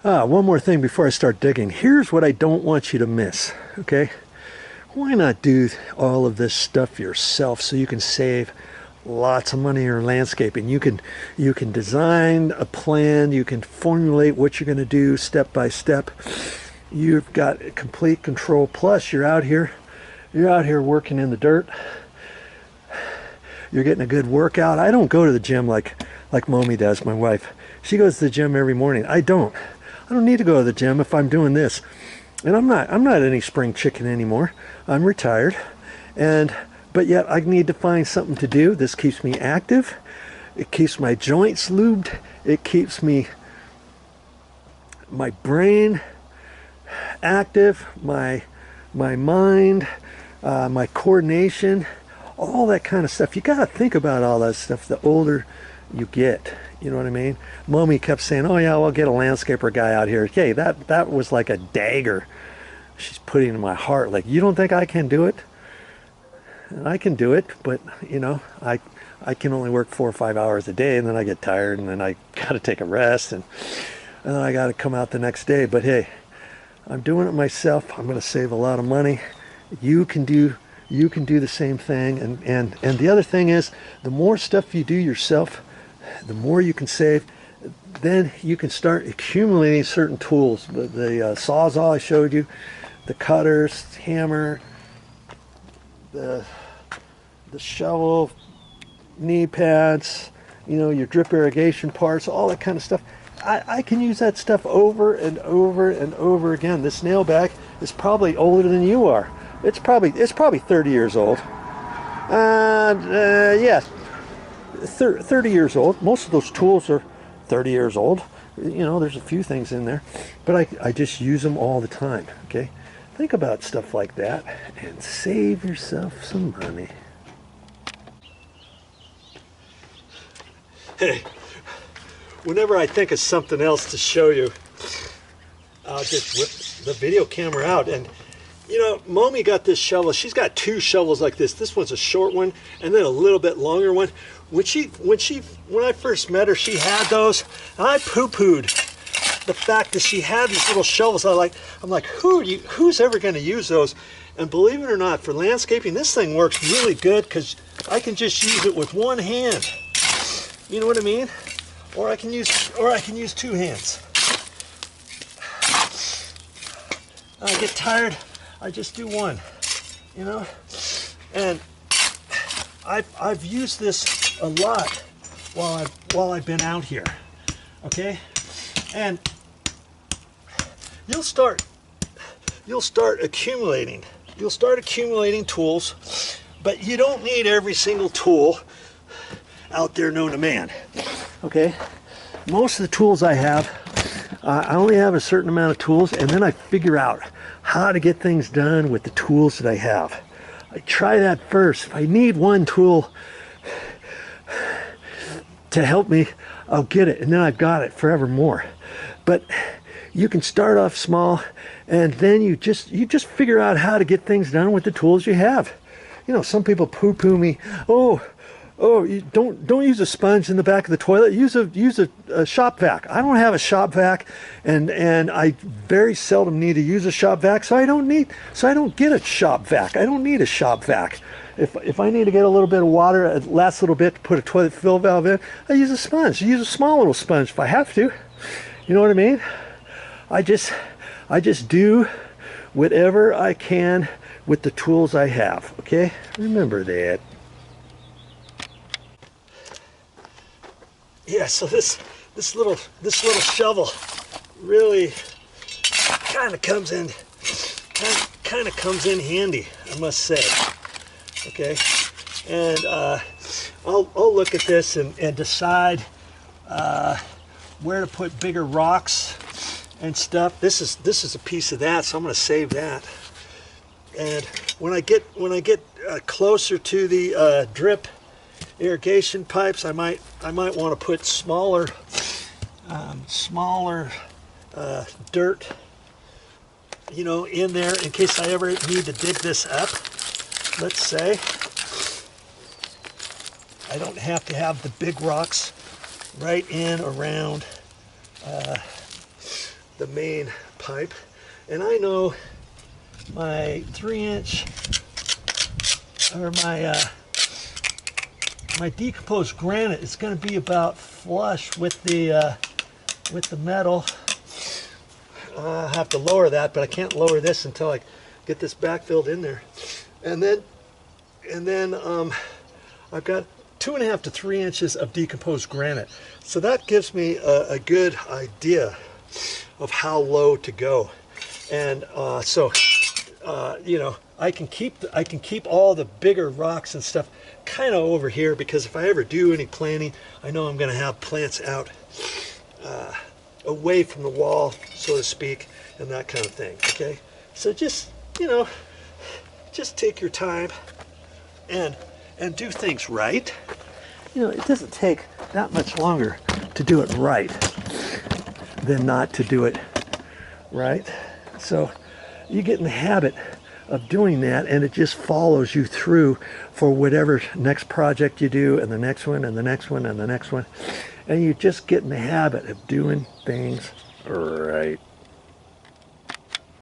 One more thing before I start digging. Here's what I don't want you to miss, okay? Why not do all of this stuff yourself so you can save lots of money in your landscaping? You can design a plan, you can formulate what you're going to do step by step. You've got complete control. Plus you're out here working in the dirt. You're getting a good workout. I don't go to the gym like Mommy does, my wife. She goes to the gym every morning. I don't need to go to the gym if I'm doing this. And I'm not any spring chicken anymore. I'm retired. But yet I need to find something to do. This keeps me active. It keeps my joints lubed. It keeps my brain active, my mind, my coordination, all that kind of stuff. You got to think about all that stuff the older you get. You know what I mean? Mommy kept saying, oh yeah, well, get a landscaper guy out here. Okay, that was like a dagger she's putting in my heart. Like, you don't think I can do it? And I can do it, but you know, I can only work 4 or 5 hours a day, and then I get tired, and then I got to take a rest, and then I got to come out the next day. But hey, I'm doing it myself. I'm going to save a lot of money. You can do the same thing. And the other thing is, the more stuff you do yourself, the more you can save. Then you can start accumulating certain tools. The Sawzall I showed you, the cutters, hammer, the shovel, knee pads, you know, your drip irrigation parts, all that kind of stuff. I can use that stuff over and over and over again. This nail bag is probably older than you are. It's probably 30 years old. Yes, 30 years old. Most of those tools are 30 years old. You know, there's a few things in there, but I just use them all the time. Okay, think about stuff like that and save yourself some money. Hey, whenever I think of something else to show you, I'll just whip the video camera out. And you know, Mommy got this shovel. She's got 2 shovels like this. This one's a short one, and then a little bit longer one. When I first met her, she had those, and I poo-pooed the fact that she had these little shovels. I'm like, who's ever going to use those? And believe it or not, for landscaping, this thing works really good because I can just use it with one hand. You know what I mean? Or I can use 2 hands. I get tired, I just do one. You know, and I've used this a lot while I've been out here. Okay, and you'll start accumulating. You'll start accumulating tools, but you don't need every single tool out there known to man. Okay, most of the tools I have, I only have a certain amount of tools, and then I figure out how to get things done with the tools that I have. I try that first. If I need one tool to help me, I'll get it, and then I've got it forevermore. But you can start off small, and then you just figure out how to get things done with the tools you have. You know, some people poo-poo me. Oh, you don't use a sponge in the back of the toilet. Use a shop vac. I don't have a shop vac, and I very seldom need to use a shop vac, so I don't get a shop vac. I don't need a shop vac. If I need to get a little bit of water, a last little bit to put a toilet fill valve in, I use a sponge. I use a small little sponge if I have to. You know what I mean? I just do whatever I can with the tools I have. Okay, remember that. Yeah, so this little shovel really kind of comes in handy, I must say. Okay, and I'll look at this and decide where to put bigger rocks and stuff. This is a piece of that, so I'm going to save that. And when I get closer to the drip irrigation pipes, I might want to put smaller dirt, you know, in there in case I ever need to dig this up. Let's say I don't have to have the big rocks right in around the main pipe. And I know my 3-inch or my decomposed granite is going to be about flush with the metal. I'll have to lower that, but I can't lower this until I get this backfilled in there. And then I've got 2.5 to 3 inches of decomposed granite. So that gives me a good idea of how low to go. And you know, I can keep all the bigger rocks and stuff kind of over here, because if I ever do any planting, I know I'm going to have plants out away from the wall, so to speak, and that kind of thing. Okay, so just, you know, just take your time and do things right. You know, it doesn't take that much longer to do it right than not to do it right. So you get in the habit of doing that, and it just follows you through for whatever next project you do, and the next one, and the next one, and the next one. And you just get in the habit of doing things right.